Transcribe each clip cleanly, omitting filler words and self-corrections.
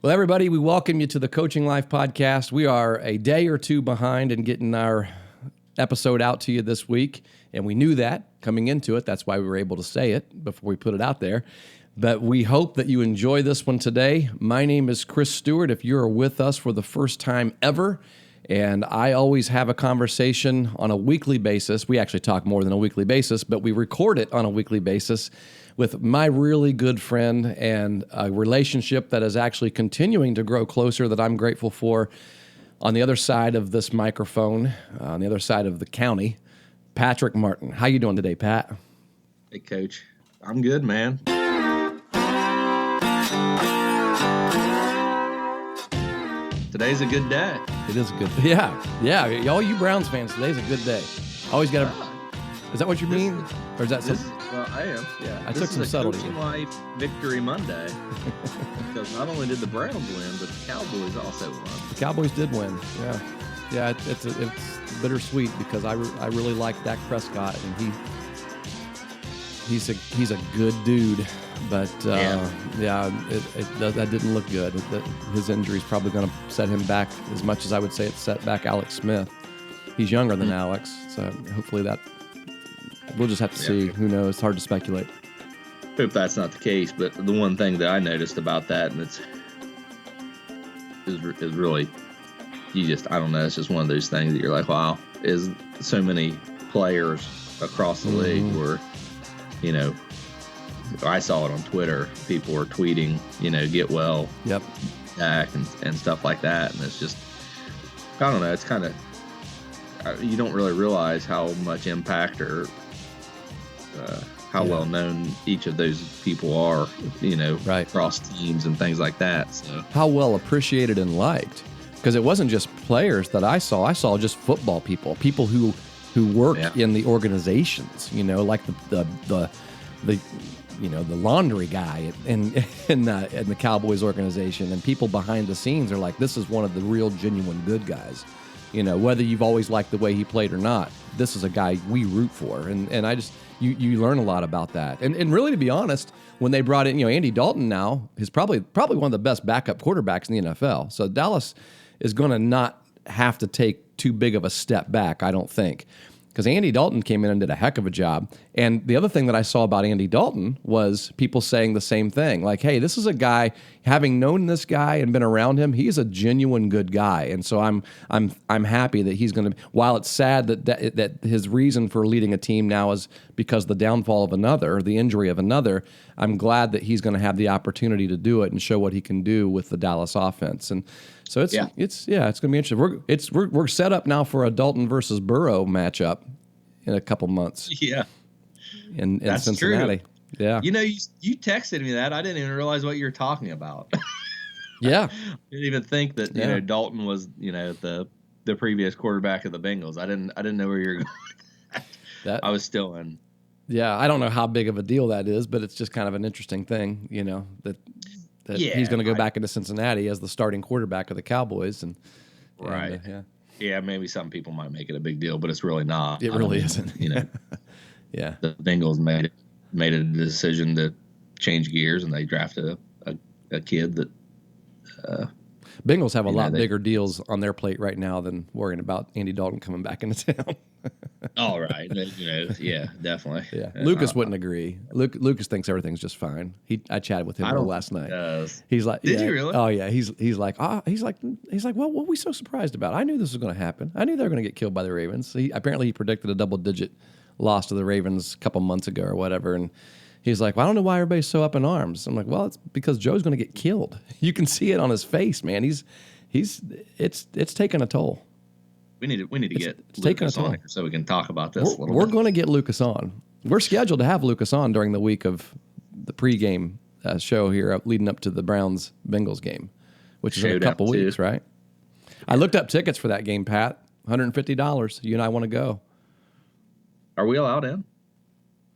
Well, everybody, we welcome you to the Coaching Life podcast. We are a day or two behind in getting our episode out to you this week, and we knew that coming into it. That's why we were able to say it before we put it out there. But we hope that you enjoy this one today. My name is Chris Stewart. If you're with us for the first time ever, and I always have a conversation on a weekly basis. We actually talk more than a weekly basis, but we record it on a weekly basis with my really good friend, and a relationship that is actually continuing to grow closer that I'm grateful for. On the other side of this microphone, on the other side of the county, Patrick Martin. How you doing today, Pat? Hey, Coach. I'm good, man. Today's a good day. It is a good day. Yeah. All you Browns fans, today's a good day. Always got to... Is that what you mean? Or is that something? Well, I am. Yeah, I took some subtlety. Coaching Life Victory Monday. Because not only did the Browns win, but the Cowboys also won. The Cowboys did win. Yeah. It's bittersweet because I really like Dak Prescott, and he's a good dude. But that didn't look good. His injury is probably going to set him back as much as I would say it set back Alex Smith. He's younger than Alex, so hopefully that. We'll just have to see. Who knows? It's hard to speculate. Hope that's not the case. But the one thing that I noticed about that, and is really, I don't know. It's just one of those things that you're like, wow, is so many players across the league where, I saw it on Twitter. People were tweeting, get well, back and stuff like that. And it's just, I don't know. It's kind of, you don't really realize how much impact or how well known each of those people are, across teams and things like that. So how well appreciated and liked, because it wasn't just players that I saw. I saw just football people who work in the organizations, like the laundry guy in the Cowboys organization, and people behind the scenes are like, this is one of the real genuine good guys. Whether you've always liked the way he played or not, this is a guy we root for. And I just, you learn a lot about that. And really, to be honest, when they brought in, Andy Dalton now is probably one of the best backup quarterbacks in the NFL. So Dallas is going to not have to take too big of a step back, I don't think. Because Andy Dalton came in and did a heck of a job. And the other thing that I saw about Andy Dalton was people saying the same thing. Like, hey, this is a guy, having known this guy and been around him, he's a genuine good guy. And so I'm happy that he's going to, while it's sad that his reason for leading a team now is because the downfall of another, or the injury of another, I'm glad that he's going to have the opportunity to do it and show what he can do with the Dallas offense. And so it's going to be interesting. We're set up now for a Dalton versus Burrow matchup in a couple months. Yeah, in Cincinnati. True. Yeah. You texted me that. I didn't even realize what you were talking about. Yeah. I didn't even think that Dalton was the previous quarterback of the Bengals. I didn't know where you were going. I was still in. Yeah, I don't know how big of a deal that is, but it's just kind of an interesting thing, that he's going to go back into Cincinnati as the starting quarterback of the Cowboys, right. Yeah, maybe some people might make it a big deal, but it's really not. It really isn't. Yeah. The Bengals made a decision to change gears, and they drafted a kid that. Bengals have a lot bigger deals on their plate right now than worrying about Andy Dalton coming back into town. All right. Yeah, definitely. Yeah. Lucas wouldn't agree. Lucas thinks everything's just fine. I chatted with him last night. He's like, did you really? Oh yeah. He's like, well, what were we so surprised about? I knew this was going to happen. I knew they were going to get killed by the Ravens. Apparently he predicted a double-digit loss to the Ravens a couple months ago or whatever, and he's like, well, I don't know why everybody's so up in arms. I'm like, well, it's because Joe's going to get killed. You can see it on his face, man. It's taking a toll. We need to get Lucas on here so we can talk about this a little bit. We're going to get Lucas on. We're scheduled to have Lucas on during the week of the pregame show here leading up to the Browns-Bengals game, which is in a couple weeks, right? I looked up tickets for that game, Pat. $150. You and I want to go. Are we allowed in?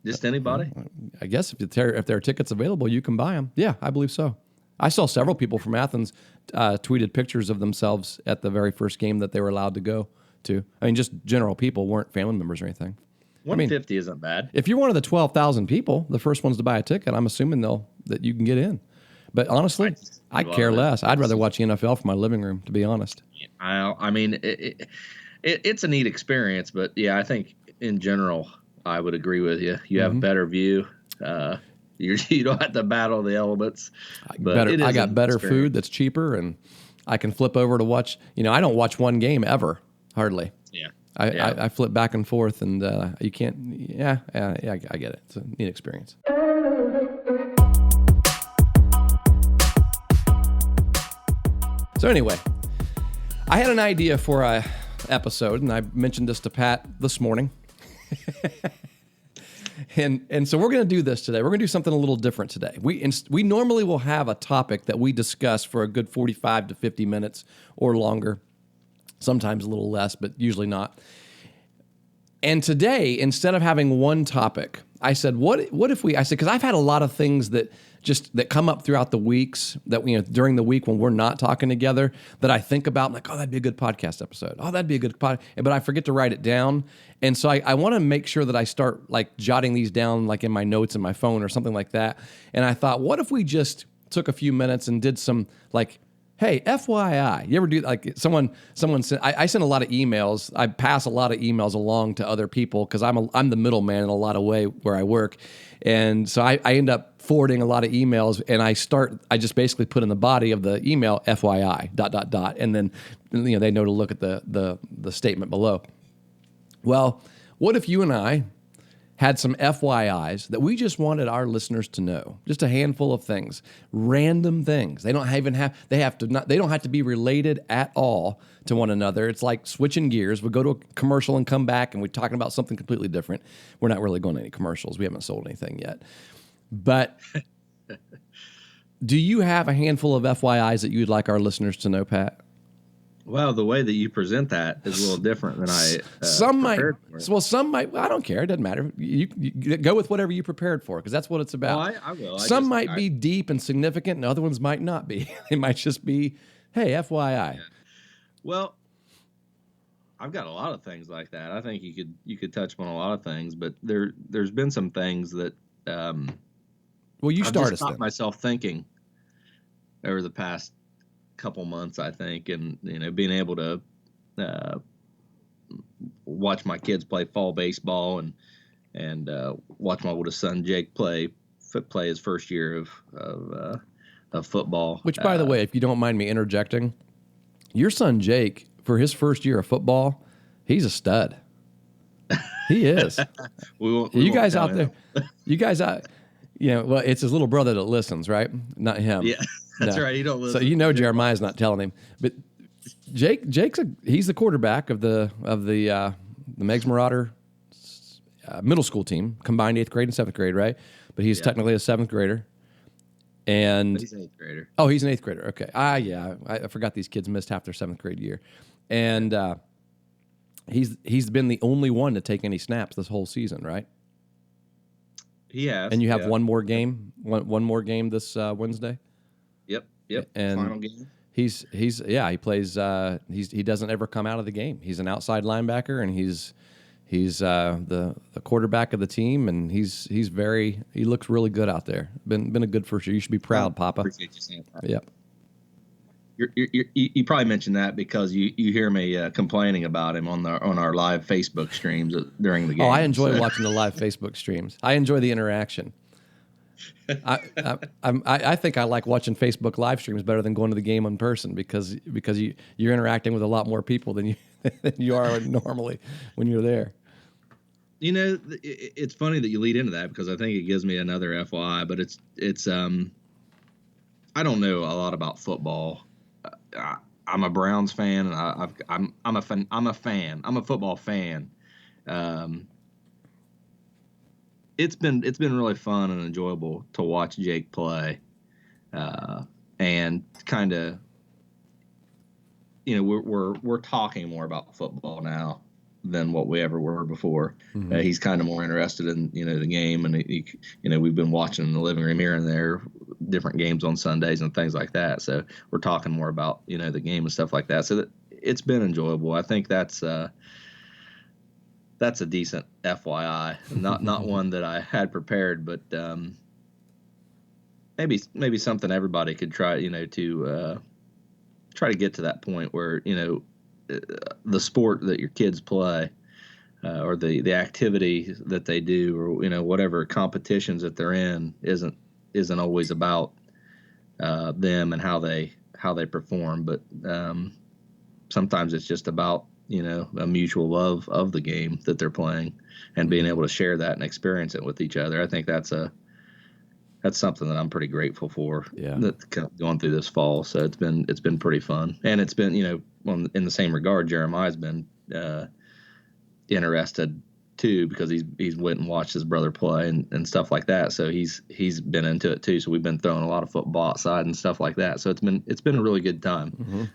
Just anybody? I guess if there are tickets available, you can buy them. Yeah, I believe so. I saw several people from Athens tweeted pictures of themselves at the very first game that they were allowed to go to. I mean, just general people, weren't family members or anything. 150 isn't bad. If you're one of the 12,000 people, the first ones to buy a ticket, I'm assuming that you can get in. But honestly, I care less. I'd rather watch the NFL from my living room, to be honest. I mean, it's a neat experience, but yeah, I think in general, I would agree with you. You have a better view. You don't have to battle the elements. But I got better food that's cheaper, and I can flip over to watch. I don't watch one game ever, hardly. Yeah. I flip back and forth, and you can't. Yeah, I get it. It's a neat experience. So anyway, I had an idea for a episode, and I mentioned this to Pat this morning. And so we're going to do this today. We're going to do something a little different today. We normally will have a topic that we discuss for a good 45 to 50 minutes or longer, sometimes a little less, but usually not. And today, instead of having one topic, I said, what if we, I said, because I've had a lot of things that come up throughout the weeks that, during the week when we're not talking together that I think about, like, oh, that'd be a good podcast episode. Oh, that'd be a good podcast. But I forget to write it down. And so I want to make sure that I start like jotting these down, like in my notes in my phone or something like that. And I thought, what if we just took a few minutes and did some like, hey, FYI, you ever do, like, someone sent, I send a lot of emails. I pass a lot of emails along to other people because I'm the middleman in a lot of way where I work. And so I end up forwarding a lot of emails, and I just basically put in the body of the email, FYI, ... And then, they know to look at the statement below. Well, what if you and I had some FYIs that we just wanted our listeners to know, just a handful of things, random things. They don't have to be related at all to one another. It's like switching gears. We go to a commercial and come back, and we're talking about something completely different. We're not really going to any commercials. We haven't sold anything yet. But do you have a handful of FYIs that you'd like our listeners to know, Pat? Well, the way that you present that is a little different than I some might. Well, some might. I don't care. It doesn't matter. You go with whatever you prepared for, because that's what it's about. Well, I will. Some might be deep and significant, and other ones might not be. They might just be, hey, FYI. Yeah. Well, I've got a lot of things like that. I think you could touch on a lot of things, but there's been some things that well, you started. I've just stopped myself thinking over the past couple months, I think, and being able to watch my kids play fall baseball and watch my oldest son Jake play his first year of football. Which, by the way, if you don't mind me interjecting, your son Jake, for his first year of football, he's a stud. He is. You guys out there, well, it's his little brother that listens, right? Not him. Yeah. That's right. He don't listen. So Jeremiah's not telling him, but he's the quarterback of the Megs Marauder middle school team, combined 8th grade and 7th grade, right? But he's technically a 7th grader. And he's an 8th grader. Oh, he's an 8th grader. Okay. I forgot these kids missed half their 7th grade year, and he's been the only one to take any snaps this whole season, right? He has. And you have one more game this Wednesday. Yep. And final game. He plays. He doesn't ever come out of the game. He's an outside linebacker, and he's the quarterback of the team, and he looks really good out there. Been a good first year. You should be proud, Papa. Appreciate you saying that. Yep. You probably mentioned that because you hear me complaining about him on our live Facebook streams during the game. Oh, I enjoy watching the live Facebook streams. I enjoy the interaction. I think I like watching Facebook live streams better than going to the game in person because you're interacting with a lot more people than you are normally when you're there. It's funny that you lead into that because I think it gives me another FYI, but it's I don't know a lot about football. I'm a Browns fan, and I'm a fan. I'm a football fan. It's been really fun and enjoyable to watch Jake play, and kind of, we're talking more about football now than what we ever were before. Mm-hmm. He's kind of more interested in the game, and we've been watching in the living room here and there different games on Sundays and things like that. So we're talking more about the game and stuff like that. So it's been enjoyable. I think that's a decent FYI, not one that I had prepared, but maybe something everybody could try, to try to get to that point where, the sport that your kids play, or the activity that they do, or whatever competitions that they're in, isn't always about them and how they perform, but sometimes it's just about a mutual love of the game that they're playing, and being able to share that and experience it with each other. I think that's something that I'm pretty grateful for. Yeah. Going through this fall, so it's been pretty fun, and it's been in the same regard, Jeremiah's been interested too, because he's went and watched his brother play and stuff like that. So he's been into it too. So we've been throwing a lot of football outside and stuff like that. So it's been a really good time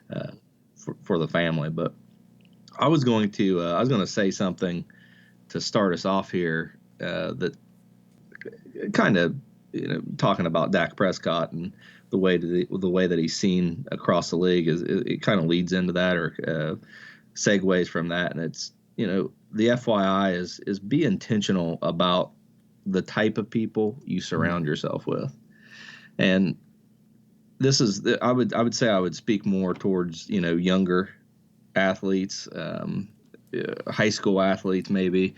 for the family. But I was going to say something to start us off here, that kind of talking about Dak Prescott and the way that he's seen across the league, it kind of leads into that, or segues from that, and it's the FYI is be intentional about the type of people you surround yourself with. And this is, I would say I would speak more towards, younger athletes, high school athletes, maybe.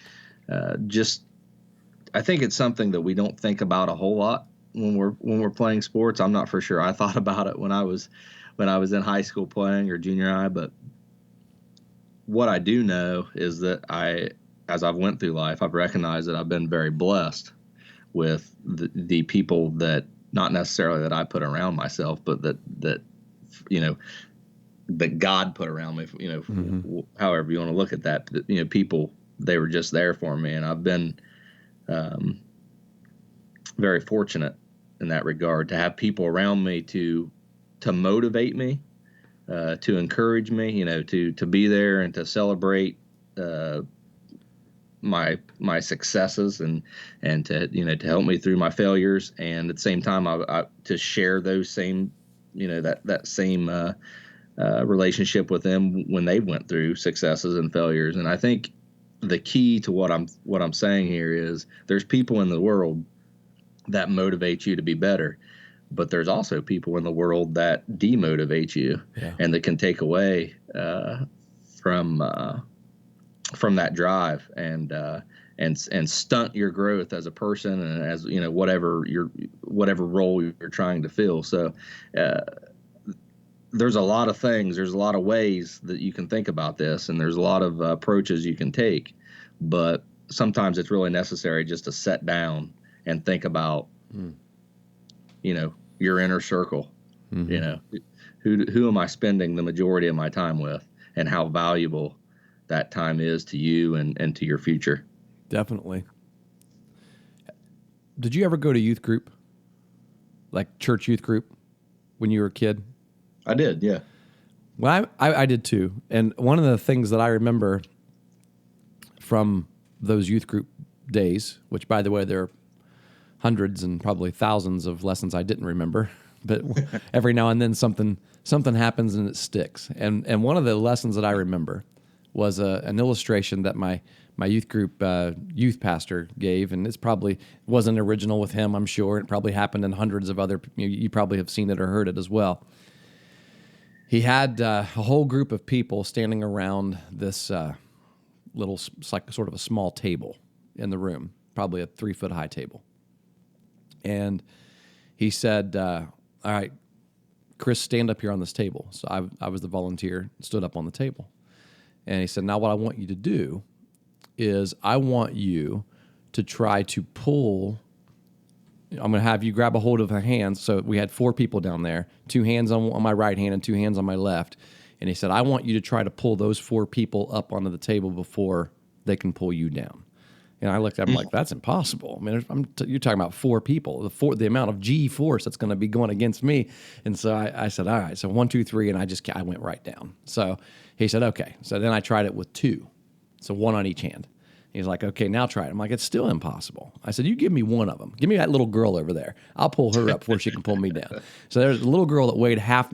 I think it's something that we don't think about a whole lot when we're playing sports. I'm not for sure I thought about it when I was in high school playing, or junior high, but what I do know is that as I've went through life, I've recognized that I've been very blessed with the people that, not necessarily that I put around myself, but that God put around me, however you want to look at that, people, they were just there for me. And I've been very fortunate in that regard to have people around me to motivate me, to encourage me, to be there and to celebrate my successes, and to help me through my failures, and at the same time I to share those same that same relationship with them when they went through successes and failures. And I think the key to what I'm saying here is, there's people in the world that motivate you to be better, but there's also people in the world that demotivate you, and that can take away from that drive, and stunt your growth as a person, and as whatever role you're trying to fill. So there's a lot of things, there's a lot of ways that you can think about this, and there's a lot of approaches you can take, but sometimes it's really necessary just to sit down and think about your inner circle. Who am I spending the majority of my time with, and how valuable that time is to you and to your future. Definitely. Did you ever go to youth group, like church youth group, when you were a kid? I did, yeah. Well, I did too. And one of the things that I remember from those youth group days, which, by the way, there are hundreds and probably thousands of lessons I didn't remember, but every now and then something happens and it sticks. And one of the lessons that I remember was an illustration that my youth group youth pastor gave, and it's probably wasn't original with him, I'm sure. It probably happened in hundreds of other, you probably have seen it or heard it as well. He had a whole group of people standing around this little, like sort of a small table in the room, probably a 3-foot high table. And he said, all right, Chris, stand up here on this table. So I was the volunteer, stood up on the table. And he said, now what I want you to do is I want you to try to pull. I'm going to have you grab a hold of a hand. So we had 4 people down there, 2 hands on my right hand and 2 hands on my left. And he said, I want you to try to pull those 4 people up onto the table before they can pull you down. And I looked at him like, that's impossible. I mean, you're talking about 4 people, the amount of G force that's going to be going against me. And so I said, all right, so 1, 2, 3, and I went right down. So he said, okay. So then I tried it with 2, so 1 on each hand. He's like, okay, now try it. I'm like, it's still impossible. I said, you give me one of them. Give me that little girl over there. I'll pull her up before she can pull me down. So there's a little girl that weighed half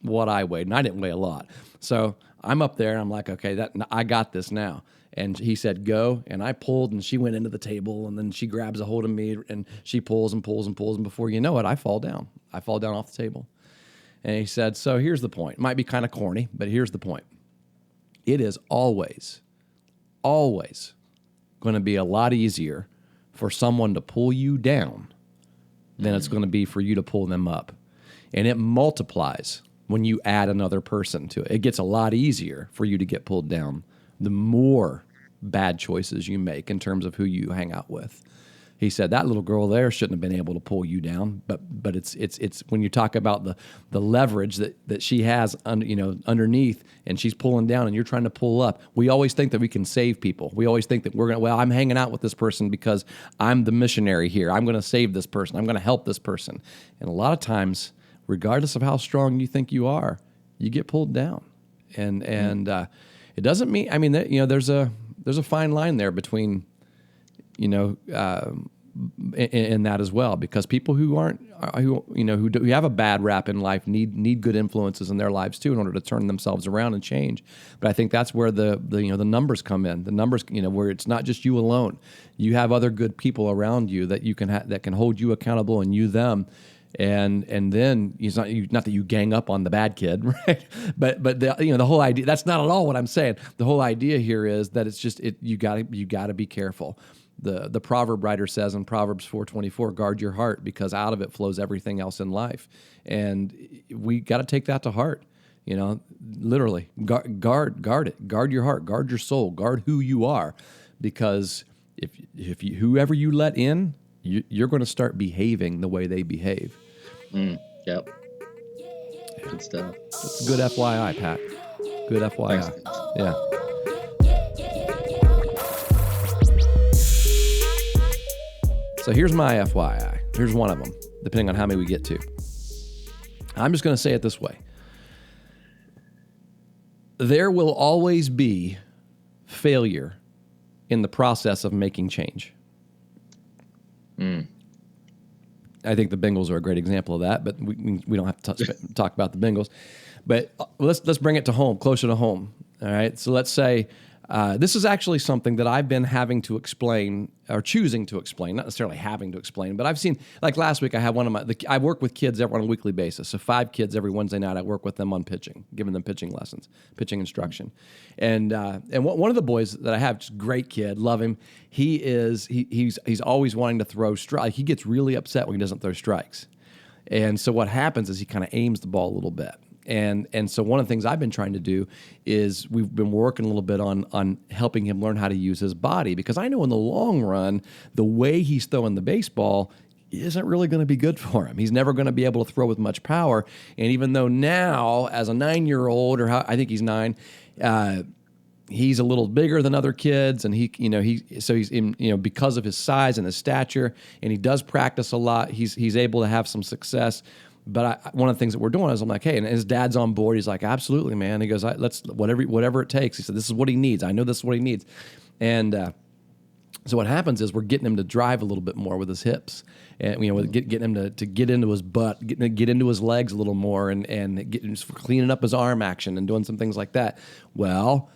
what I weighed, and I didn't weigh a lot. So I'm up there, and I'm like, okay, I got this now. And he said, go. And I pulled, and she went into the table, and then she grabs a hold of me, and she pulls and pulls and pulls. And before you know it, I fall down. I fall down off the table. And he said, so here's the point. It might be kind of corny, but here's the point. It is always going to be a lot easier for someone to pull you down than it's going to be for you to pull them up. And it multiplies when you add another person to it. It gets a lot easier for you to get pulled down the more bad choices you make in terms of who you hang out with. He said that little girl there shouldn't have been able to pull you down, but it's when you talk about the leverage that she has underneath, and she's pulling down and you're trying to pull up. We always think that we can save people. We always think that I'm hanging out with this person because I'm the missionary here. I'm going to save this person. I'm going to help this person. And a lot of times, regardless of how strong you think you are, you get pulled down. And it doesn't mean, there's a fine line there between, in that as well, because people who have a bad rap in life need good influences in their lives too in order to turn themselves around and change. But I think that's where the numbers come in. The numbers, where it's not just you alone. You have other good people around you that you can that can hold you accountable, and you them. And then it's not that you gang up on the bad kid, right? But the whole idea, that's not at all what I'm saying. The whole idea here is that it's just you got to be careful. The proverb writer says in Proverbs 4:24, guard your heart, because out of it flows everything else in life. And we got to take that to heart. Literally guard it, guard your heart, guard your soul, guard who you are, because if you, whoever you let in, you're going to start behaving the way they behave. Yep. Good stuff. It's good FYI, Pat. Good FYI. Thanks. Yeah. So here's my FYI. Here's one of them, depending on how many we get to. I'm just going to say it this way. There will always be failure in the process of making change. I think the Bengals are a great example of that, but we don't have to talk about the Bengals. But let's bring it to home, closer to home. All right. So let's say this is actually something that I've been having to explain, or choosing to explain, not necessarily having to explain, but I've seen, like last week, I had I work with kids on a weekly basis. So 5 kids every Wednesday night, I work with them on pitching, giving them pitching lessons, pitching instruction. And one of the boys that I have, just great kid, love him. He's always wanting to throw strikes. He gets really upset when he doesn't throw strikes. And so what happens is he kind of aims the ball a little bit. And so one of the things I've been trying to do is we've been working a little bit on helping him learn how to use his body, because I know in the long run, the way he's throwing the baseball isn't really going to be good for him. He's never going to be able to throw with much power. And even though now, as a 9-year-old, I think he's 9, he's a little bigger than other kids, and he's because of his size and his stature, and he does practice a lot. He's able to have some success. But one of the things that we're doing is I'm like, hey, and his dad's on board. He's like, absolutely, man. He goes, let's whatever it takes. He said, this is what he needs. I know this is what he needs. And so what happens is we're getting him to drive a little bit more with his hips, and getting him to get into his butt, get into his legs a little more, and cleaning up his arm action and doing some things like that. Well,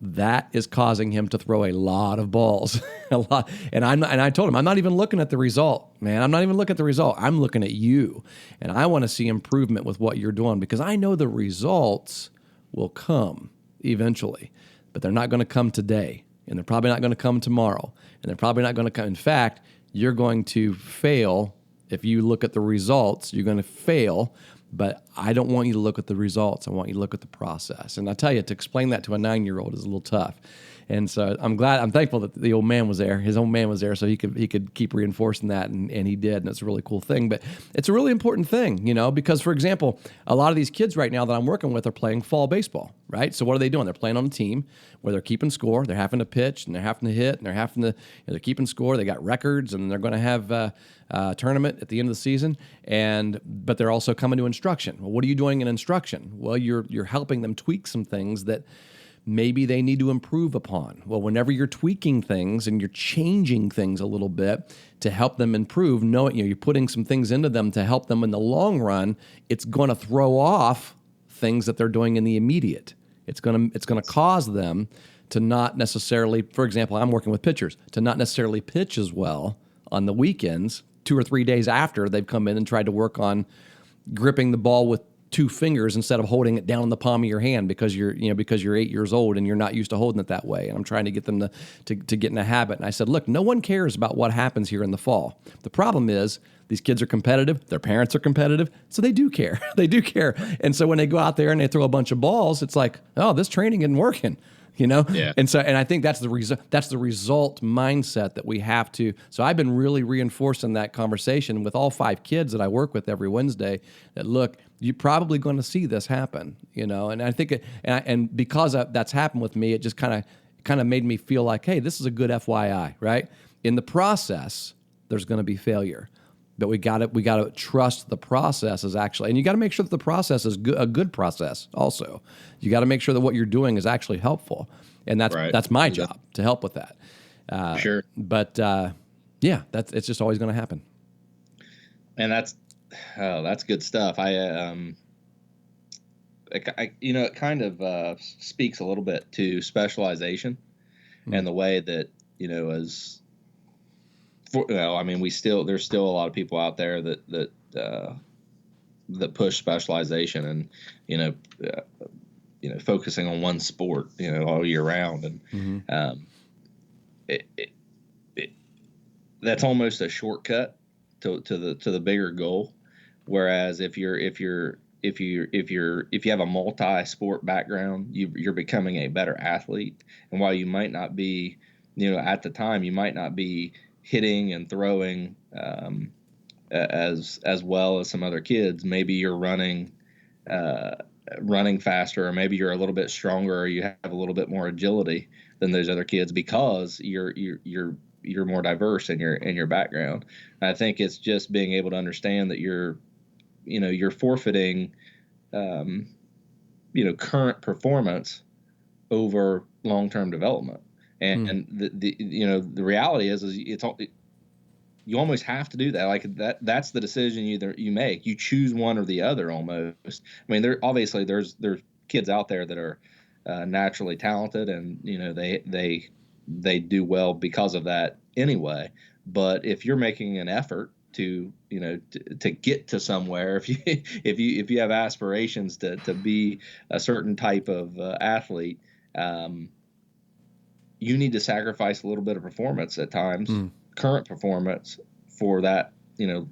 that is causing him to throw a lot of balls, a lot. And I told him, I'm not even looking at the result, man. I'm not even looking at the result. I'm looking at you, and I want to see improvement with what you're doing, because I know the results will come eventually, but they're not going to come today, and they're probably not going to come tomorrow, and they're probably not going to come. In fact, you're going to fail if you look at the results. You're going to fail. But I don't want you to look at the results. I want you to look at the process. And I tell you, to explain that to a 9-year-old is a little tough. And so I'm thankful that the old man was there. His old man was there, so he could keep reinforcing that, and he did, and it's a really cool thing. But it's a really important thing, because, for example, a lot of these kids right now that I'm working with are playing fall baseball, right? So what are they doing? They're playing on a team where they're keeping score. They're having to pitch, and they're having to hit, and they're keeping score. They got records, and they're going to have a tournament at the end of the season. But they're also coming to instruction. Well, what are you doing in instruction? Well, you're helping them tweak some things that maybe they need to improve upon. Well, whenever you're tweaking things and you're changing things a little bit to help them improve, you're putting some things into them to help them in the long run, it's going to throw off things that they're doing in the immediate. It's going to cause them to not necessarily, for example, I'm working with pitchers, to not necessarily pitch as well on the weekends, 2 or 3 days after they've come in and tried to work on gripping the ball with 2 fingers instead of holding it down in the palm of your hand because you're 8 years old and you're not used to holding it that way. And I'm trying to get them to get in a habit. And I said, look, no one cares about what happens here in the fall. The problem is these kids are competitive. Their parents are competitive. So they do care. They do care. And so when they go out there and they throw a bunch of balls, it's like, oh, this training isn't working. Yeah. And I think that's the result mindset that we have to. So I've been really reinforcing that conversation with all 5 kids that I work with every Wednesday. That look, you're probably going to see this happen, And I think and because that's happened with me, it just kind of made me feel like, hey, this is a good FYI, right? In the process, there's going to be failure. But we got to trust the process is actually, and you got to make sure that the process is a good process. Also, you got to make sure that what you're doing is actually helpful, and that's my job to help with that. Sure. But it's just always going to happen. And that's good stuff. It kind of speaks a little bit to specialization and the way that as there's still a lot of people out there that push specialization and focusing on one sport all year round, and that's almost a shortcut to the bigger goal. Whereas if you have a multi-sport background, you're becoming a better athlete, and while you might not be at the time you might not be hitting and throwing as well as some other kids. Maybe you're running faster, or maybe you're a little bit stronger, or you have a little bit more agility than those other kids because you're more diverse in your background. And I think it's just being able to understand that you're forfeiting current performance over long-term development. And the reality is you almost have to do that. Like that's the decision you make. You choose one or the other almost. I mean, there's kids out there that are naturally talented, and they do well because of that anyway. But if you're making an effort to get to somewhere, if you have aspirations to be a certain type of athlete, you need to sacrifice a little bit of performance at times, current performance, for that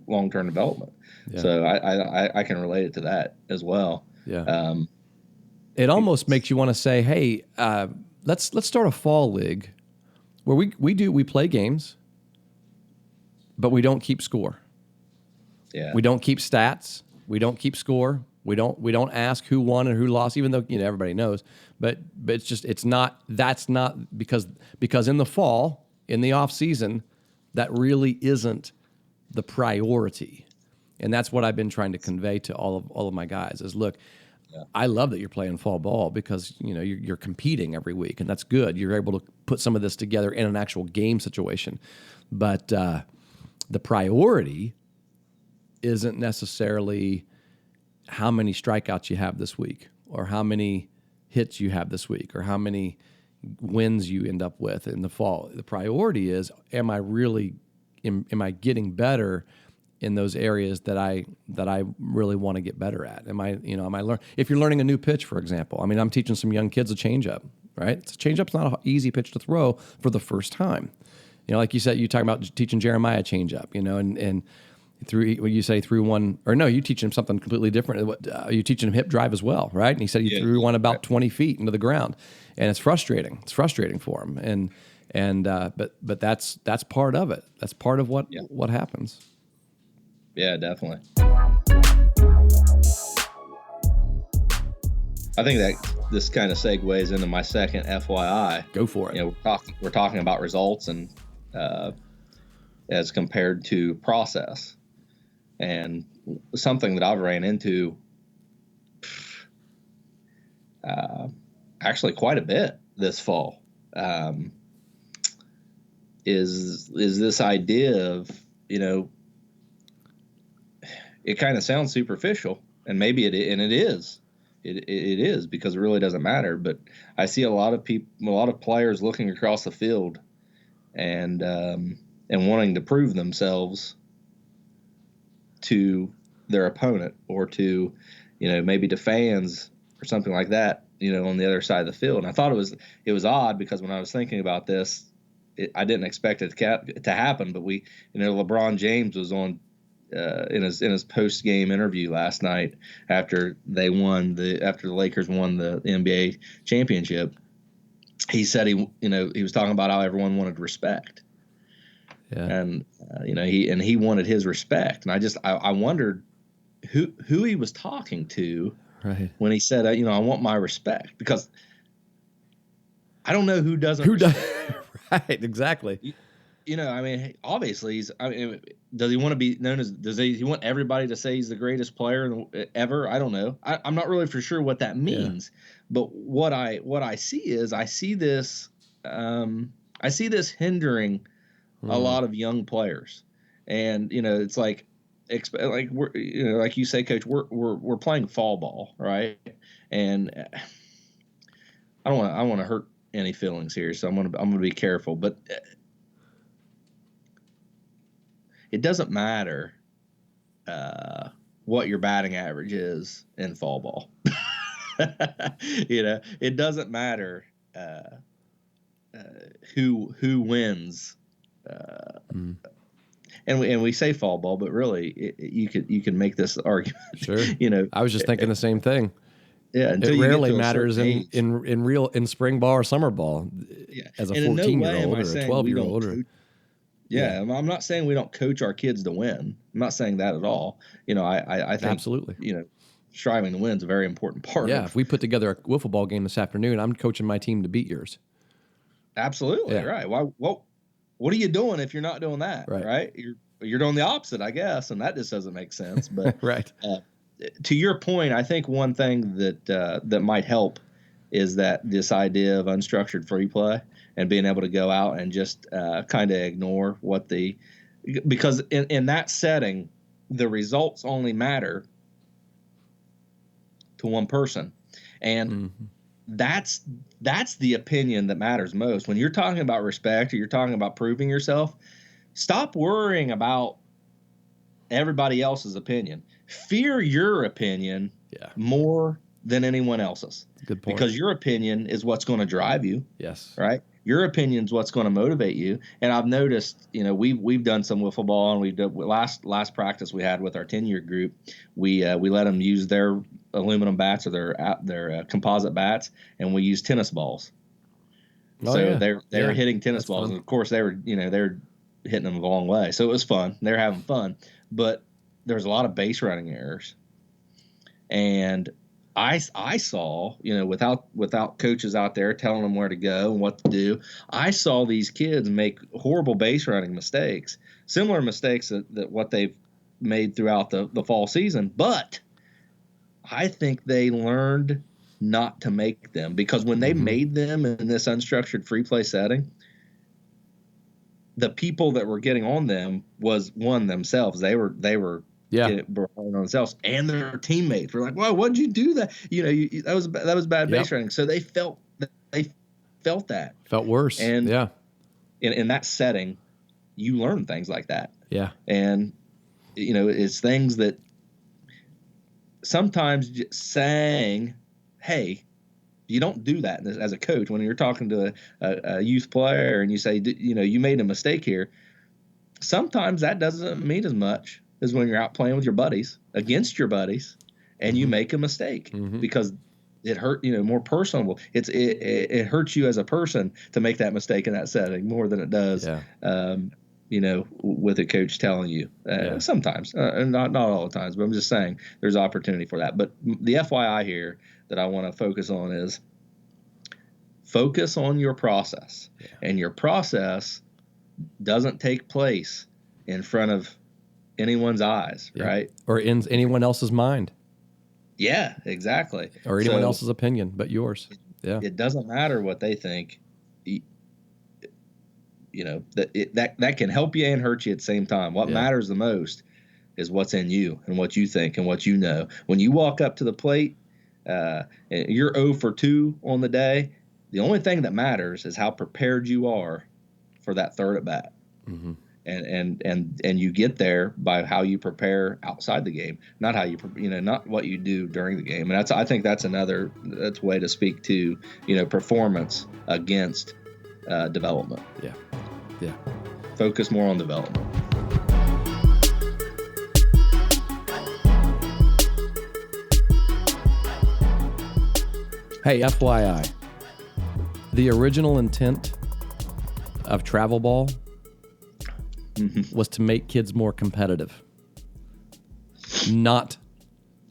long-term development. Yeah. So I can relate it to that as well. Yeah. It almost makes you want to say, hey, let's start a fall league where we play games, but we don't keep score. Yeah. We don't keep stats. We don't keep score. We don't ask who won and who lost, even though everybody knows. But that's not because in the fall, in the off season, that really isn't the priority. And that's what I've been trying to convey to all of my guys is, look, I love that you're playing fall ball because you're competing every week, and that's good. You're able to put some of this together in an actual game situation. But the priority isn't necessarily how many strikeouts you have this week, or how many hits you have this week, or how many wins you end up with in the fall. The priority is, am I getting better in those areas that I really want to get better at? Am I learn? If you're learning a new pitch, for example, I'm teaching some young kids a changeup, right? Changeup's not an easy pitch to throw for the first time. Like you said, you talking about teaching Jeremiah changeup, and you threw one, or no, you teach him something completely different. You teaching him hip drive as well, right? And he said he threw one about 20 feet into the ground, and it's frustrating. It's frustrating for him, but that's part of it. That's part of what happens. Yeah, definitely. I think that this kind of segues into my second FYI. Go for it. We're talking about results and as compared to process. And something that I've ran into actually quite a bit this fall is this idea of, it kind of sounds superficial, and maybe it is, it is, because it really doesn't matter. But I see a lot of players looking across the field and wanting to prove themselves to their opponent, or to, maybe to fans or something like that, on the other side of the field. And I thought it was odd, because when I was thinking about this, I didn't expect it to happen. But LeBron James was on in his post game interview last night after the Lakers won the NBA championship. He said he was talking about how everyone wanted respect. Yeah. And he wanted his respect. And I wondered who he was talking to, right, when he said, I want my respect, because I don't know who doesn't. Right, exactly. Obviously does he want to be known as, does he want everybody to say he's the greatest player ever? I don't know. I'm not really for sure what that means. Yeah. But what I see is, I see this hindering a lot of young players. And it's like we're, like you say, Coach, we're playing fall ball, right? And I don't want to hurt any feelings here, so I'm gonna be careful. But it doesn't matter what your batting average is in fall ball. It doesn't matter who wins. And we say fall ball, but really you can make this argument. Sure. I was just thinking the same thing. Yeah, it rarely matters in spring ball or summer ball. Yeah. As a 14-year-old or a 12-year-old. Yeah, I'm not saying we don't coach our kids to win. I'm not saying that at all. I think absolutely. Striving to win is a very important part. Yeah, if we put together a wiffle ball game this afternoon, I'm coaching my team to beat yours. Absolutely, yeah. Right. What are you doing if you're not doing that? Right? You're doing the opposite, I guess, and that just doesn't make sense. But right. To your point, I think one thing that might help is that this idea of unstructured free play, and being able to go out and just kind of ignore because in that setting, the results only matter to one person. And that's the opinion that matters most. When you're talking about respect, or you're talking about proving yourself, stop worrying about everybody else's opinion. Fear your opinion more than anyone else's. Good point. Because your opinion is what's going to drive you. Yes. Right? Your opinion is what's going to motivate you. And I've noticed, we've done some wiffle ball, and we've done last practice we had with our 10-year group. We let them use their aluminum bats, or their composite bats, and we used tennis balls. They're hitting tennis balls, and of course they were hitting them a long way. So it was fun. They're having fun, but there's a lot of base running errors, and I saw, without coaches out there telling them where to go and what to do, I saw these kids make horrible base running mistakes, similar mistakes that what they've made throughout the fall season. But I think they learned not to make them, because when they made them in this unstructured free play setting, the people that were getting on them was themselves. They were on themselves, and their teammates were like, "Well, what'd you do that? That was bad base running." So they felt that. Felt worse. And in that setting, you learn things like that. Yeah. And it's things that sometimes just saying, "Hey, you don't do that," as a coach when you're talking to a youth player and you say, you made a mistake here. Sometimes that doesn't mean as much as when you're out playing with your buddies, against your buddies, and you make a mistake, because it hurt, more personal. It hurts you as a person to make that mistake in that setting more than it does, with a coach telling you. Sometimes, not all the times, but I'm just saying there's opportunity for that. But the FYI here that I want to focus on is focus on your process, and your process doesn't take place in front of anyone's eyes, right? Or in anyone else's mind. Yeah, exactly. Or anyone else's opinion but yours. Yeah. It doesn't matter what they think. That can help you and hurt you at the same time. What matters the most is what's in you and what you think and what you know. When you walk up to the plate, You're 0 for 2 on the day. The only thing that matters is how prepared you are for that third at bat. Mm-hmm. And you get there by how you prepare outside the game, not how you not what you do during the game. And I think that's that's a way to speak to performance against development. Yeah. Focus more on development. Hey, FYI, the original intent of travel ball was to make kids more competitive, not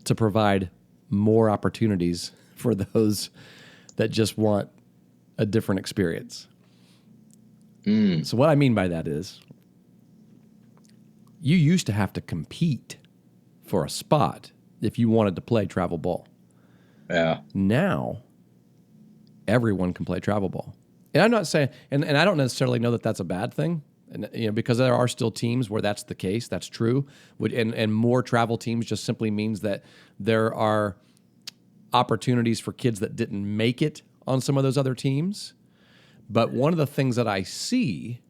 to provide more opportunities for those that just want a different experience. So what I mean by that is, you used to have to compete for a spot if you wanted to play travel ball. Yeah. Now, everyone can play travel ball. And I'm not saying, and I don't necessarily know that that's a bad thing, and because there are still teams where that's the case, that's true. And more travel teams just simply means that there are opportunities for kids that didn't make it on some of those other teams. But one of the things that I see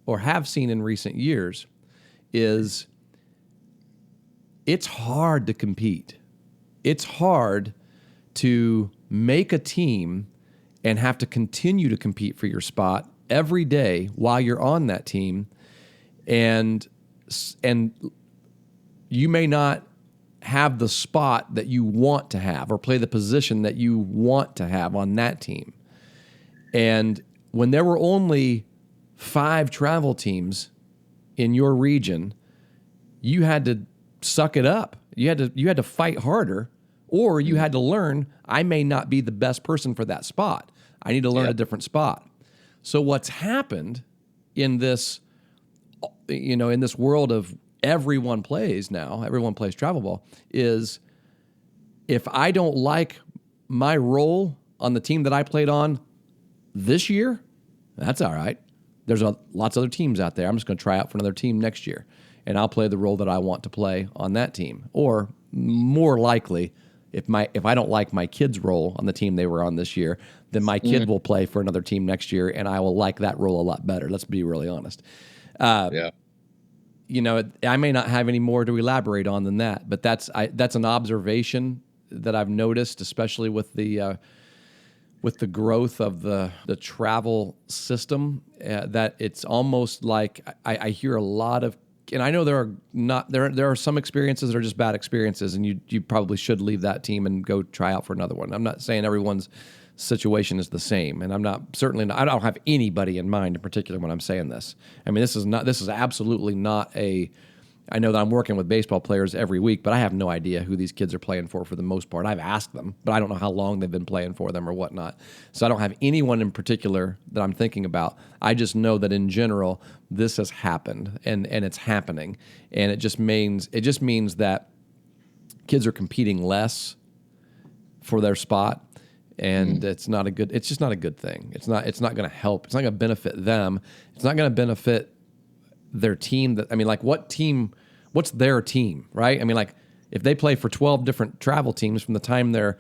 or have seen in recent years is it's hard to compete. It's hard to make a team and have to continue to compete for your spot every day while you're on that team, and you may not have the spot that you want to have or play the position that you want to have on that team. And when there were only 5 travel teams in your region, you had to suck it up. You had to fight harder, or you had to learn, I may not be the best person for that spot. I need to learn a different spot. So what's happened in this, in this world of everyone plays travel ball, is if I don't like my role on the team that I played on this year, that's all right. There's lots of other teams out there. I'm just going to try out for another team next year, and I'll play the role that I want to play on that team. Or more likely, if I don't like my kid's role on the team they were on this year, then my kid will play for another team next year, and I will like that role a lot better. Let's be really honest. I may not have any more to elaborate on than that, but that's an observation that I've noticed, especially with the growth of the travel system, that it's almost like I hear a lot of. And I know there are some experiences that are just bad experiences, and you probably should leave that team and go try out for another one. I'm not saying everyone's situation is the same, and I don't have anybody in mind in particular when I'm saying this. I mean, this is absolutely not a. I know that I'm working with baseball players every week, but I have no idea who these kids are playing for the most part. I've asked them, but I don't know how long they've been playing for them or whatnot. So I don't have anyone in particular that I'm thinking about. I just know that in general, this has happened and it's happening. And it just means that kids are competing less for their spot. And it's just not a good thing. It's not going to help. It's not going to benefit them. It's not going to benefit their team. What's their team, right? I mean, like, if they play for 12 different travel teams from the time they're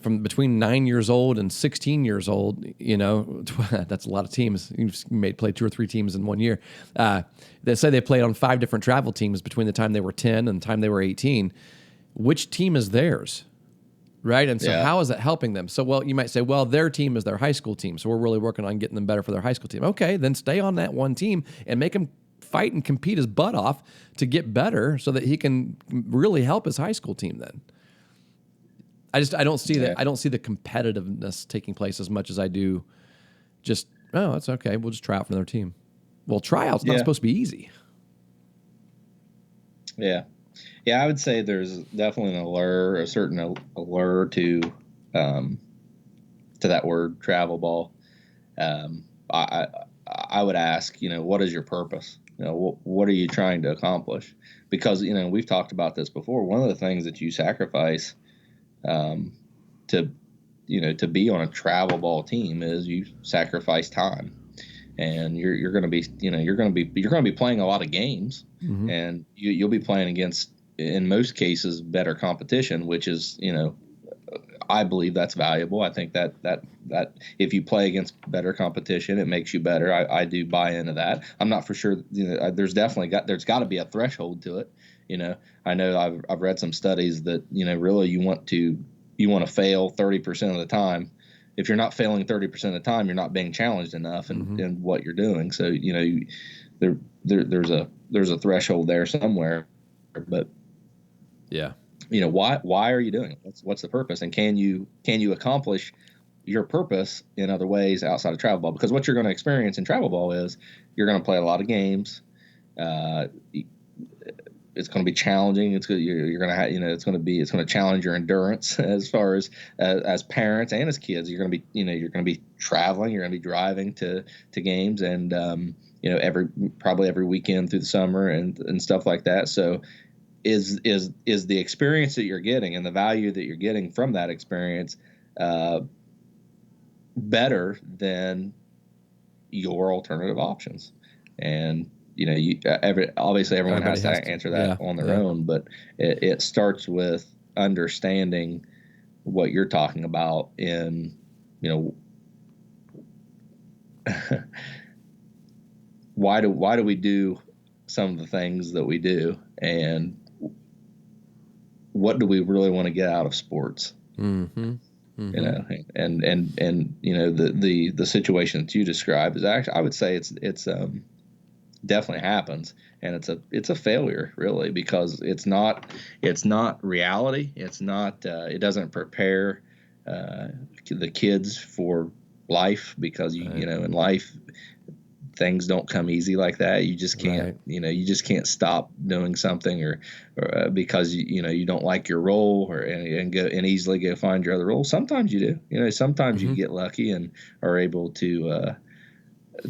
from between 9 years old and 16 years old, that's a lot of teams. You may play 2 or 3 teams in 1 year. They say they played on 5 different travel teams between the time they were 10 and the time they were 18. Which team is theirs? Right. And so how is that helping them? So, you might say, their team is their high school team. So we're really working on getting them better for their high school team. Okay, then stay on that one team and make them fight and compete his butt off to get better so that he can really help his high school team then. I don't see that. I don't see the competitiveness taking place as much as I do just, it's okay. We'll just try out for another team. Well, tryout's not supposed to be easy. Yeah. Yeah, I would say there's definitely a certain allure to that word travel ball. I would ask, what is your purpose? What are you trying to accomplish? Because, we've talked about this before. One of the things that you sacrifice to be on a travel ball team is you sacrifice time. And you're going to be playing a lot of games, and you'll be playing against, in most cases, better competition, which is I believe that's valuable. I think that if you play against better competition, it makes you better. I do buy into that. I'm not for sure. There's got to be a threshold to it. I know I've read some studies that really you want to fail 30% of the time. If you're not failing 30% of the time, you're not being challenged enough in what you're doing. So there's a threshold there somewhere, but yeah. Why are you doing it? What's the purpose? And can you accomplish your purpose in other ways outside of travel ball? Because what you're going to experience in travel ball is you're going to play a lot of games. It's going to be challenging. You're going to have, it's going to challenge your endurance as far as parents and as kids. You're going to be, you're going to be traveling. You're going to be driving to games and probably every weekend through the summer and stuff like that. So is the experience that you're getting and the value that you're getting from that experience better than your alternative options? And obviously everyone has to answer that on their own, but it starts with understanding what you're talking about in why do we do some of the things that we do, and what do we really want to get out of sports? Mm-hmm. And the situation that you described is actually, I would say it's definitely happens, and it's a failure really, because it's not reality. It's not it doesn't prepare the kids for life, because in life things don't come easy like that. You just can't, you just can't stop doing something or because you don't like your role and easily go find your other role. Sometimes you do, sometimes you get lucky and are able to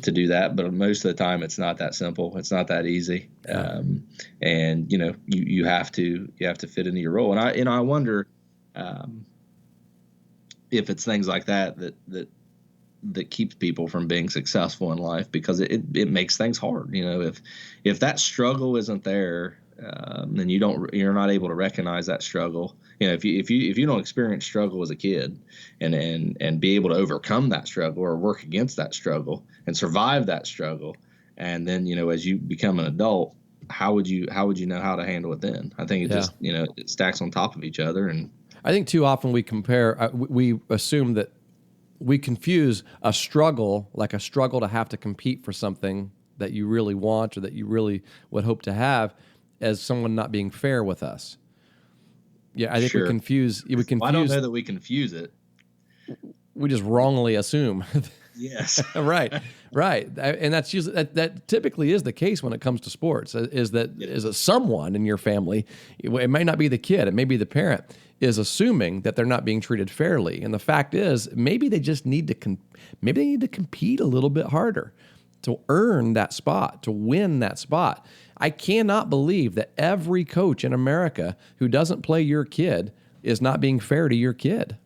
do that, but most of the time it's not that simple. It's not that easy. And you have to fit into your role. And I wonder if it's things like that keeps people from being successful in life, because it makes things hard. If that struggle isn't there, then you're not able to recognize that struggle. If you don't experience struggle as a kid and be able to overcome that struggle or work against that struggle and survive that struggle, and then as you become an adult, how would you know how to handle it then? I think it just it stacks on top of each other. And I think too often we assume that we confuse a struggle, like a struggle to have to compete for something that you really want or that you really would hope to have, as someone not being fair with us. Yeah, I think we confuse. I don't know that we confuse it. We just wrongly assume. Yes. Right. And that's usually that typically is the case when it comes to sports. Is that someone in your family, it may not be the kid, it may be the parent, is assuming that they're not being treated fairly. And the fact is, maybe they just need to compete a little bit harder to earn that spot, to win that spot. I cannot believe that every coach in America who doesn't play your kid is not being fair to your kid.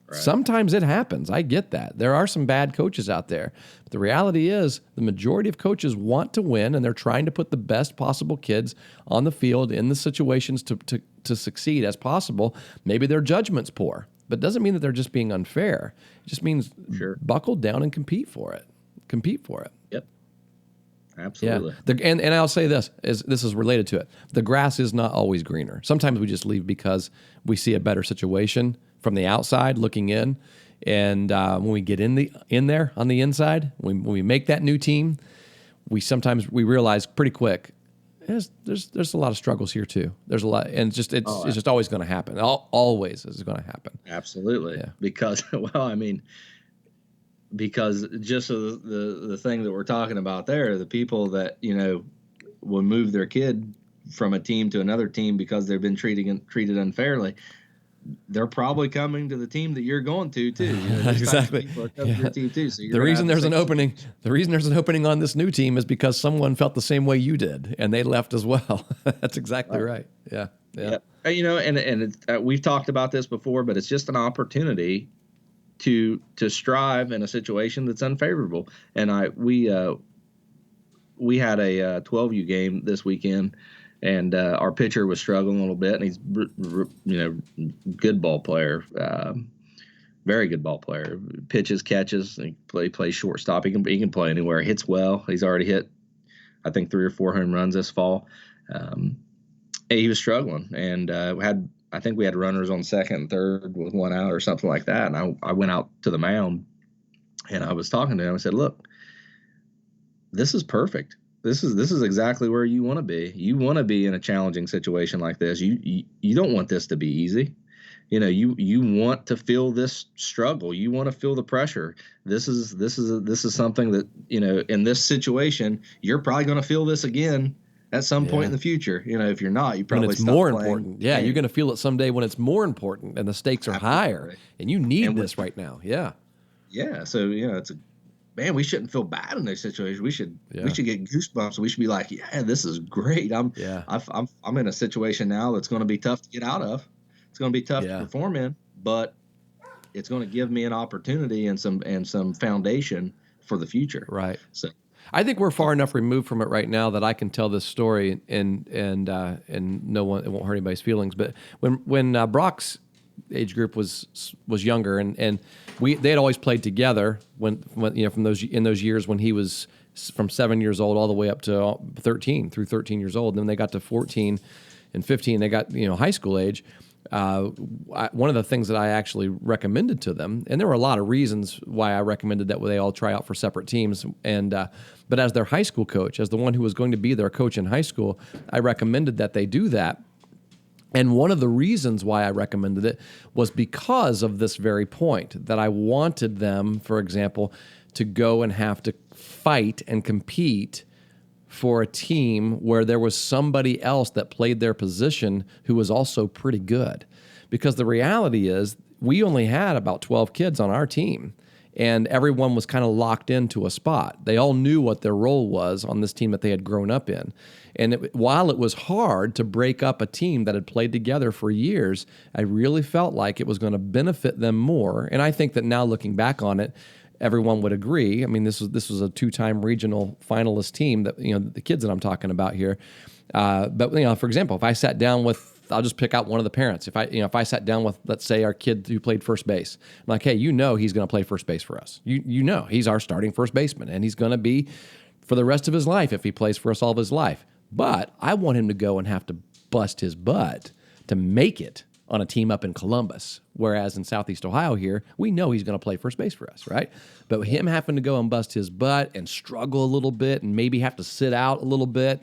Right. Sometimes it happens. I get that. There are some bad coaches out there. But the reality is the majority of coaches want to win, and they're trying to put the best possible kids on the field in the situations to succeed as possible. Maybe their judgment's poor, but it doesn't mean that they're just being unfair. It just means buckle down and compete for it. Yep. Absolutely. Yeah. And I'll say this is related to it. The grass is not always greener. Sometimes we just leave because we see a better situation from the outside looking in. And when we get in there on the inside, when we make that new team, we realize pretty quick, there's a lot of struggles here too. There's a lot, and it's just always going to happen. Always is going to happen. Absolutely. Yeah. Because just the thing that we're talking about there, the people that will move their kid from a team to another team because they've been treated unfairly, they're probably coming to the team that you're going to too. Exactly. To your team too. So the reason there's an opening on this new team is because someone felt the same way you did, and they left as well. That's exactly right. Yeah. And we've talked about this before, but it's just an opportunity to strive in a situation that's unfavorable. And we had a 12U game this weekend, and our pitcher was struggling a little bit, and he's good ball player, very good ball player. Pitches, catches, he plays shortstop. He can play anywhere. Hits well. He's already hit, I think, 3 or 4 home runs this fall. He was struggling, and I think we had runners on second and third with 1 out or something like that. And I went out to the mound, and I was talking to him. I said, "Look, this is perfect. This is exactly where you want to be. You want to be in a challenging situation like this. You don't want this to be easy. You want to feel this struggle. You want to feel the pressure. This is something that, in this situation, you're probably going to feel this again at some point in the future. If you're not, you probably when it's stop more playing. important. Yeah, you're going to feel it someday when it's more important and the stakes are higher, and you need this right now. Yeah. Yeah. So it's man, we shouldn't feel bad in those situations. We should get goosebumps. We should be like, yeah, this is great. I'm in a situation now that's going to be tough to get out of. It's going to be tough to perform in, but it's going to give me an opportunity and some foundation for the future. Right. So I think we're far enough removed from it right now that I can tell this story and no one, it won't hurt anybody's feelings. But when Brock's age group was younger, and they had always played together when from those years when he was from 7 years old all the way up to 13 years old. And then they got to 14 and 15. They got high school age. One of the things that I actually recommended to them, and there were a lot of reasons why I recommended that they all try out for separate teams, but as their high school coach, as the one who was going to be their coach in high school, I recommended that they do that. And one of the reasons why I recommended it was because of this very point, that I wanted them, for example, to go and have to fight and compete for a team where there was somebody else that played their position who was also pretty good. Because the reality is we only had about 12 kids on our team, and everyone was kind of locked into a spot. They all knew what their role was on this team that they had grown up in. And while it was hard to break up a team that had played together for years, I really felt like it was going to benefit them more. And I think that now looking back on it, everyone would agree. I mean, this was a 2-time regional finalist team that, the kids that I'm talking about here. But for example, if I sat down with, I'll just pick out one of the parents. If I sat down with, let's say, our kid who played first base, I'm like, hey, he's going to play first base for us. He's our starting first baseman, and he's going to be for the rest of his life if he plays for us all of his life. But I want him to go and have to bust his butt to make it on a team up in Columbus. Whereas in Southeast Ohio here, we know he's going to play first base for us, right? But him having to go and bust his butt and struggle a little bit and maybe have to sit out a little bit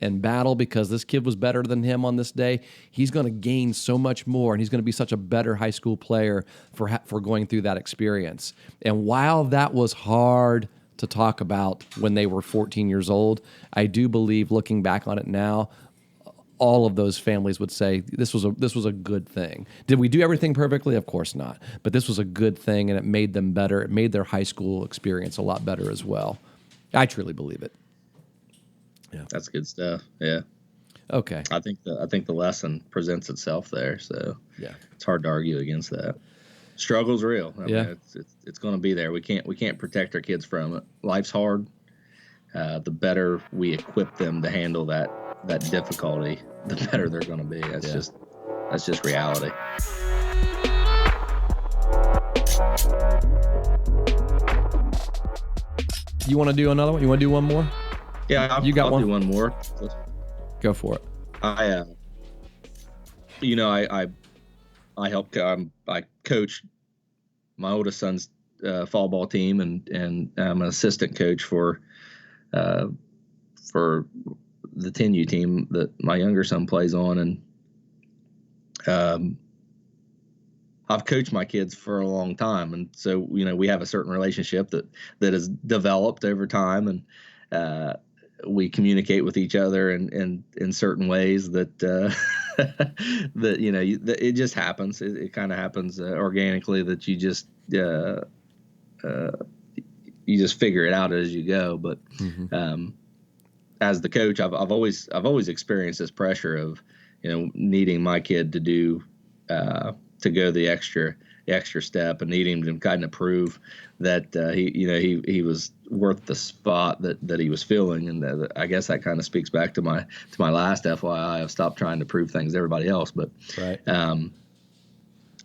and battle because this kid was better than him on this day, he's going to gain so much more, and he's going to be such a better high school player for going through that experience. And while that was hard to talk about when they were 14 years old, I do believe, looking back on it now, all of those families would say this was a good thing. Did we do everything perfectly? Of course not. But this was a good thing, and it made them better. It made their high school experience a lot better as well. I truly believe it. Yeah, that's good stuff. Yeah. Okay. I think the lesson presents itself there. So yeah, it's hard to argue against that. Struggle's real. I mean, it's going to be there. We can't protect our kids from it. Life's hard. The better we equip them to handle that difficulty, the better they're going to be. That's just reality. You want to do another one? You want to do one more? Yeah, I'll do one more. Go for it. I help. I coach my oldest son's fall ball team, and I'm an assistant coach for the 10U team that my younger son plays on. And I've coached my kids for a long time, and so we have a certain relationship that has developed over time, and we communicate with each other in certain ways that that it just happens. It kind of happens organically, that you just figure it out as you go. But as the coach, I've always experienced this pressure of needing my kid to do to go the extra extra step and need him to kind of prove that he was worth the spot that he was filling. And I guess that kind of speaks back to my last FYI. I've stopped trying to prove things to everybody else, but right.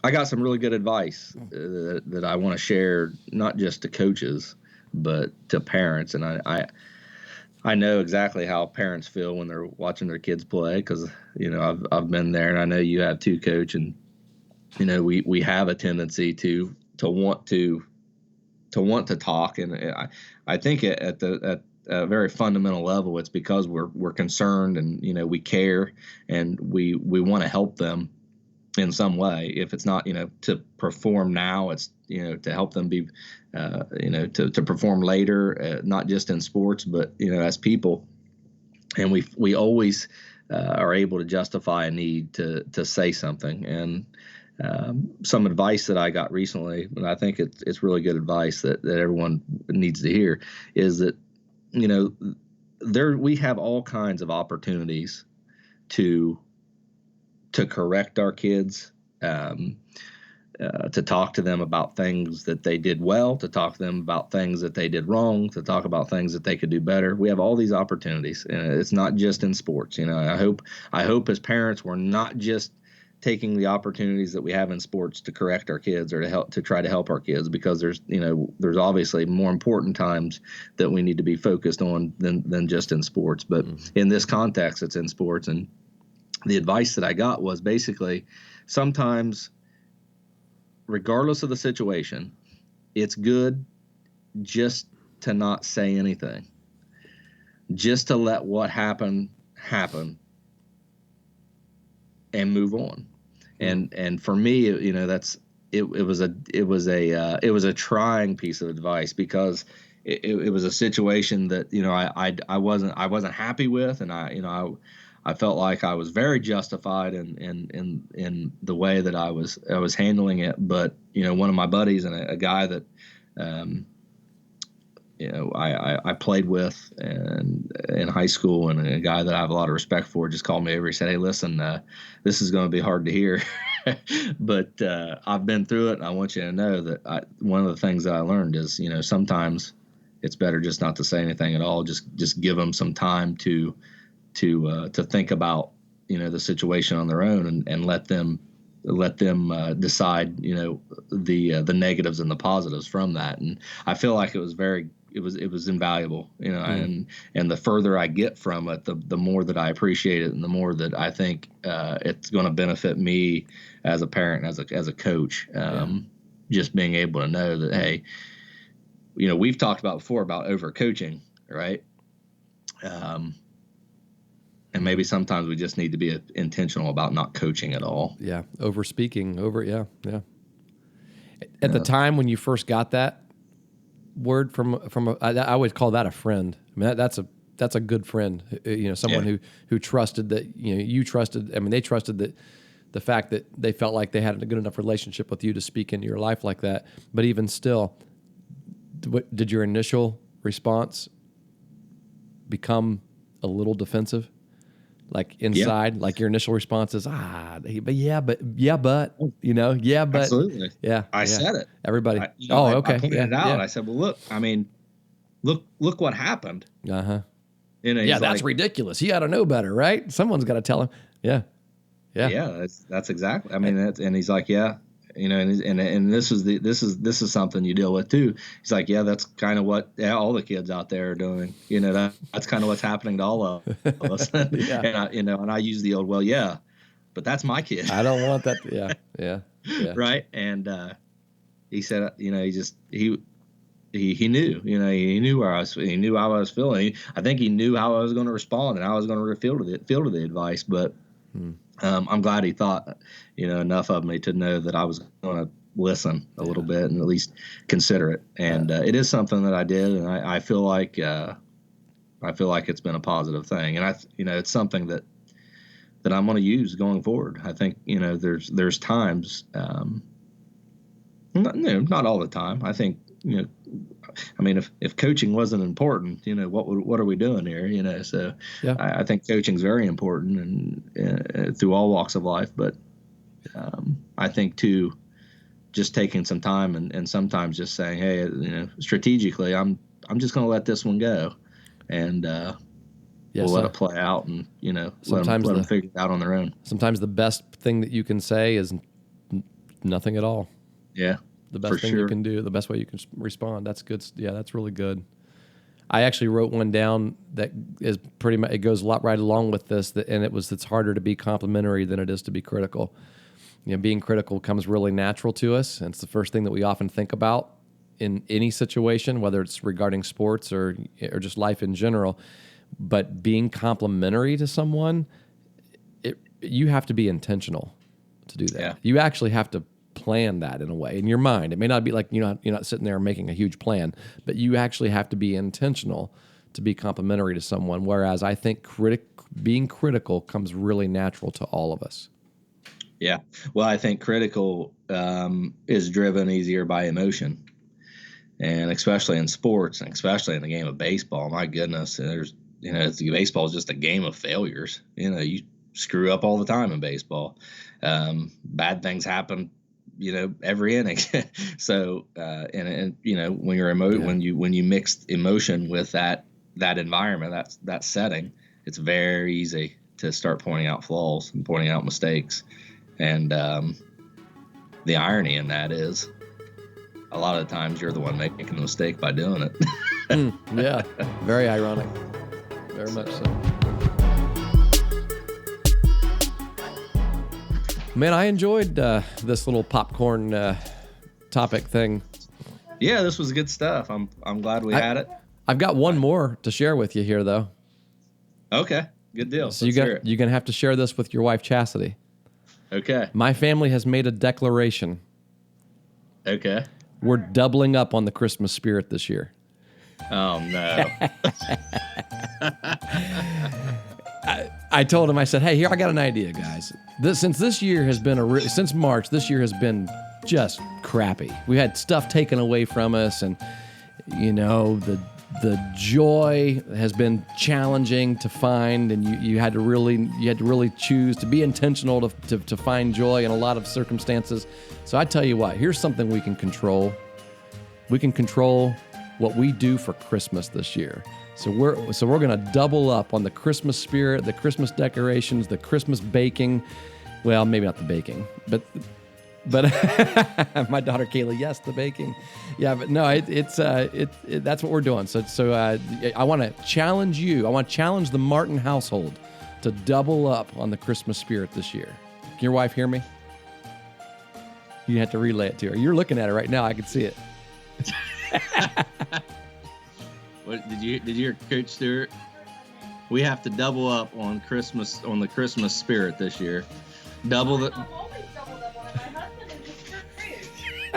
I got some really good advice that I want to share, not just to coaches, but to parents. And I know exactly how parents feel when they're watching their kids play, because I've been there, and I know you have too, Coach. And we have a tendency to want to talk, and I think at a very fundamental level, it's because we're concerned, and we care, and we want to help them in some way. If it's not to perform now, it's to help them be to perform later, not just in sports, but as people. And we always are able to justify a need to say something. And some advice that I got recently, and I think it's really good advice that everyone needs to hear, is that we have all kinds of opportunities to correct our kids, to talk to them about things that they did well, to talk to them about things that they did wrong, to talk about things that they could do better. We have all these opportunities, and it's not just in sports. I hope as parents we're not just taking the opportunities that we have in sports to correct our kids or to try to help our kids, because there's obviously more important times that we need to be focused on than just in sports. But in this context, it's in sports. And the advice that I got was basically, sometimes, regardless of the situation, it's good just to not say anything, just to let what happened happen and move on. And for me, it was a trying piece of advice, because it was a situation that I wasn't happy with, and I felt like I was very justified in the way that I was handling it. But one of my buddies, and a guy that I played with in high school, and a guy that I have a lot of respect for, just called me over. He said, "Hey, listen, this is going to be hard to hear, but I've been through it, and I want you to know that one of the things that I learned is, sometimes it's better just not to say anything at all. Just give them some time to think about the situation on their own, and let them decide the negatives and the positives from that." And I feel like it was invaluable, and the further I get from it, the more that I appreciate it, and the more that I think it's going to benefit me as a parent, as a coach. Just being able to know that, hey, we've talked about before about overcoaching, right? And maybe sometimes we just need to be intentional about not coaching at all. Yeah, over-speaking, yeah. At the time when you first got that word from I would call that a friend. I mean, that's a good friend. Someone who trusted that you trusted. I mean, they trusted that the fact that they felt like they had a good enough relationship with you to speak into your life like that. But even still, did your initial response become a little defensive? Like inside, like your initial response is, but absolutely, I said it. Everybody, I pointed it out. I said, well, look, I mean, look what happened. That's ridiculous. He ought to know better, right? Someone's got to tell him. Yeah. That's exactly. I mean, and he's like, yeah. And this is something you deal with too. He's like, yeah, that's kind of what all the kids out there are doing. That's kind of what's happening to all of us. And I use the old, well, yeah, but that's my kid. I don't want that. Yeah. Right. And he said, he knew, he knew he knew how I was feeling. I think he knew how I was going to respond and how I was going to feel to the advice, but. I'm glad he thought, enough of me to know that I was going to listen a little bit and at least consider it. And it is something that I did, and I feel like it's been a positive thing. And it's something that I'm going to use going forward. I think there's times, not all the time. I think I mean, if coaching wasn't important, what are we doing here? So I think coaching is very important and through all walks of life. But I think to just taking some time and sometimes just saying, hey, strategically, I'm just going to let this one go, and we'll let it play out, and let them figure it out on their own. Sometimes the best thing that you can say is nothing at all. Yeah, the best thing you can do, the best way you can respond. That's good. Yeah, that's really good. I actually wrote one down that is pretty much, it goes a lot right along with this, and it's harder to be complimentary than it is to be critical. Being critical comes really natural to us, and it's the first thing that we often think about in any situation, whether it's regarding sports or just life in general. But being complimentary to someone, you have to be intentional to do that. Yeah. You actually have to plan that in a way in your mind. It may not be like you're not sitting there making a huge plan, but you actually have to be intentional to be complimentary to someone. Whereas I think being critical comes really natural to all of us. Yeah. Well, I think critical is driven easier by emotion, and especially in sports, and especially in the game of baseball. My goodness, baseball is just a game of failures. You screw up all the time in baseball. Bad things happen, every inning. So, when you're when you mix emotion with that environment, that setting, it's very easy to start pointing out flaws and pointing out mistakes. And the irony in that is, a lot of the times you're the one making the mistake by doing it. Yeah, very ironic. Very much so. Man, I enjoyed this little popcorn topic thing. Yeah, this was good stuff. I'm glad we had it. I've got one more to share with you here, though. Okay, good deal. So you're gonna have to share this with your wife, Chastity. Okay. My family has made a declaration. Okay. We're doubling up on the Christmas spirit this year. Oh, no. I told him, I said, hey, here, I got an idea, guys. Since this year has been since March, this year has been just crappy. We had stuff taken away from us, and, the joy has been challenging to find, and you had to really choose to be intentional to find joy in a lot of circumstances. So I tell you what, here's something we can control. We can control what we do for Christmas this year. So we're going to double up on the Christmas spirit, the Christmas decorations, the Christmas baking. Well, maybe not the baking, but my daughter Kayla, yes, the baking. Yeah, but no, that's what we're doing. So I want to challenge you. I want to challenge the Martin household to double up on the Christmas spirit this year. Can your wife hear me? You have to relay it to her. You're looking at her right now. I can see it. What did you hear, Coach Stewart? We have to double up on the Christmas spirit this year. Double the.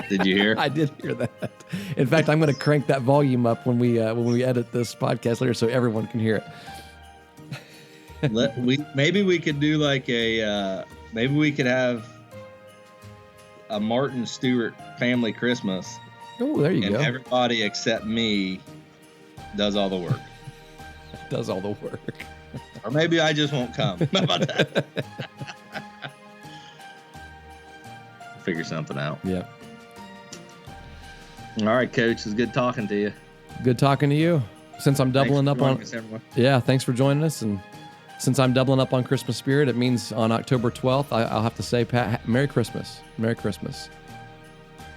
Did you hear? I did hear that. In fact, I'm going to crank that volume up when we edit this podcast later, so everyone can hear it. Maybe we could do like maybe we could have a Martin Stewart family Christmas. Oh, there you go. And everybody except me does all the work. Does all the work. Or maybe I just won't come. How about that? Figure something out. Yeah. All right, Coach. It's good talking to you. Good talking to you. Since I'm doubling up on... Yeah, thanks for joining us. And since I'm doubling up on Christmas spirit, it means on October 12th, I'll have to say, Pat, Merry Christmas. Merry Christmas.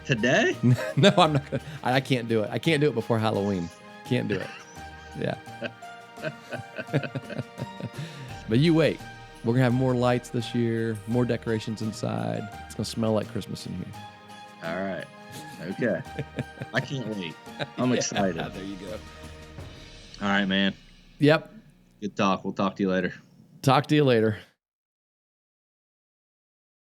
Today? No, I'm not gonna. I can't do it. I can't do it before Halloween. Can't do it. Yeah. But you wait. We're gonna have more lights this year, more decorations inside. It's gonna smell like Christmas in here. All right. Okay. I can't wait. I'm excited. There you go. All right, man. Yep. Good talk. We'll talk to you later. Talk to you later.